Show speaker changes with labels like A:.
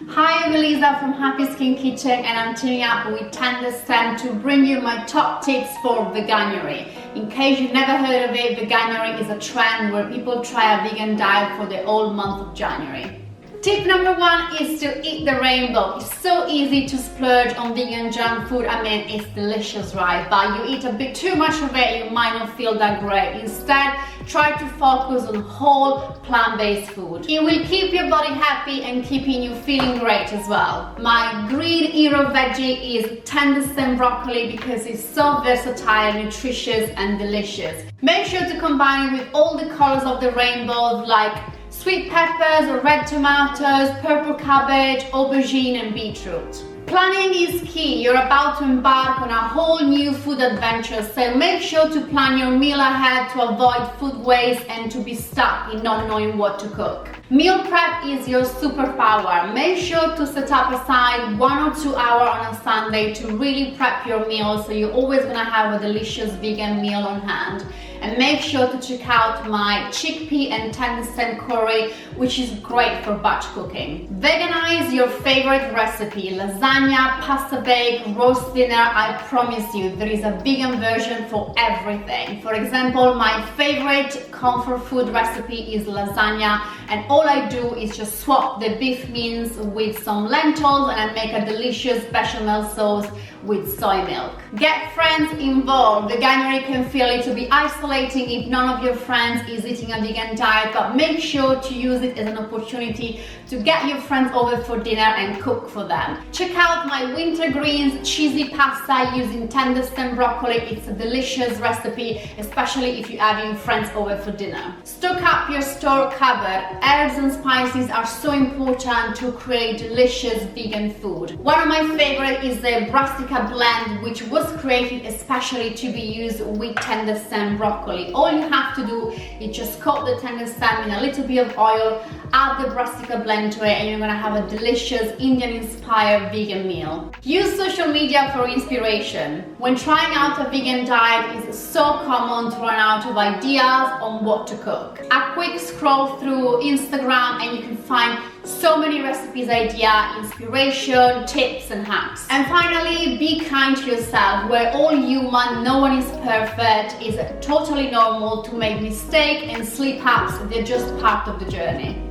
A: Hi, I'm Elisa from Happy Skin Kitchen and I'm teaming up with Tender Stem to bring you my top tips for Veganuary. In case you've never heard of it, Veganuary is a trend where people try a vegan diet for the whole month of January. Tip number one is to eat the rainbow. It's so easy to splurge on vegan junk food. I mean, it's delicious, right? But you eat a bit too much of it, you might not feel that great. Instead, try to focus on whole plant-based food. It will keep your body happy and keeping you feeling great as well. My green hero veggie is Tender Stem broccoli because it's so versatile, nutritious and delicious. Make sure to combine it with all the colors of the rainbow like sweet peppers, red tomatoes, purple cabbage, aubergine and beetroot. Planning is key. You're about to embark on a whole new food adventure, so make sure to plan your meal ahead to avoid food waste and to be stuck in not knowing what to cook. Meal prep is your superpower. Make sure to set up aside 1 or 2 hours on a Sunday to really prep your meal so you're always gonna have a delicious vegan meal on hand. And make sure to check out my chickpea and tender stem curry, which is great for batch cooking. Veganize your favorite recipe, lasagna, pasta bake, roast dinner. I promise you, there is a vegan version for everything. For example, my favorite comfort food recipe is lasagna, and all I do is just swap the beef mince with some lentils and I make a delicious bechamel sauce with soy milk. Get friends involved. Veganuary can feel it to be isolating if none of your friends is eating a vegan diet, but make sure to use it as an opportunity to get your friends over for dinner and cook for them. Check out my winter greens cheesy pasta using tender stem broccoli. It's a delicious recipe, especially if you're having friends over for dinner. Stock up your store cupboard. Herbs and spices are so important to create delicious vegan food. One of my favorite is the brassica blend, which was created especially to be used with tender stem broccoli. All you have to do is just coat the tender stem in a little bit of oil, add the brassica blend to it, and you're gonna have a delicious Indian-inspired vegan meal. Use social media for inspiration. When trying out a vegan diet, it's so common to run out of ideas on what to cook. A quick scroll through Instagram and you can find so many recipes, idea, inspiration, tips and hacks. And finally, be kind to yourself. We're all human, no one is perfect. It's totally normal to make mistakes and slip ups. They're just part of the journey.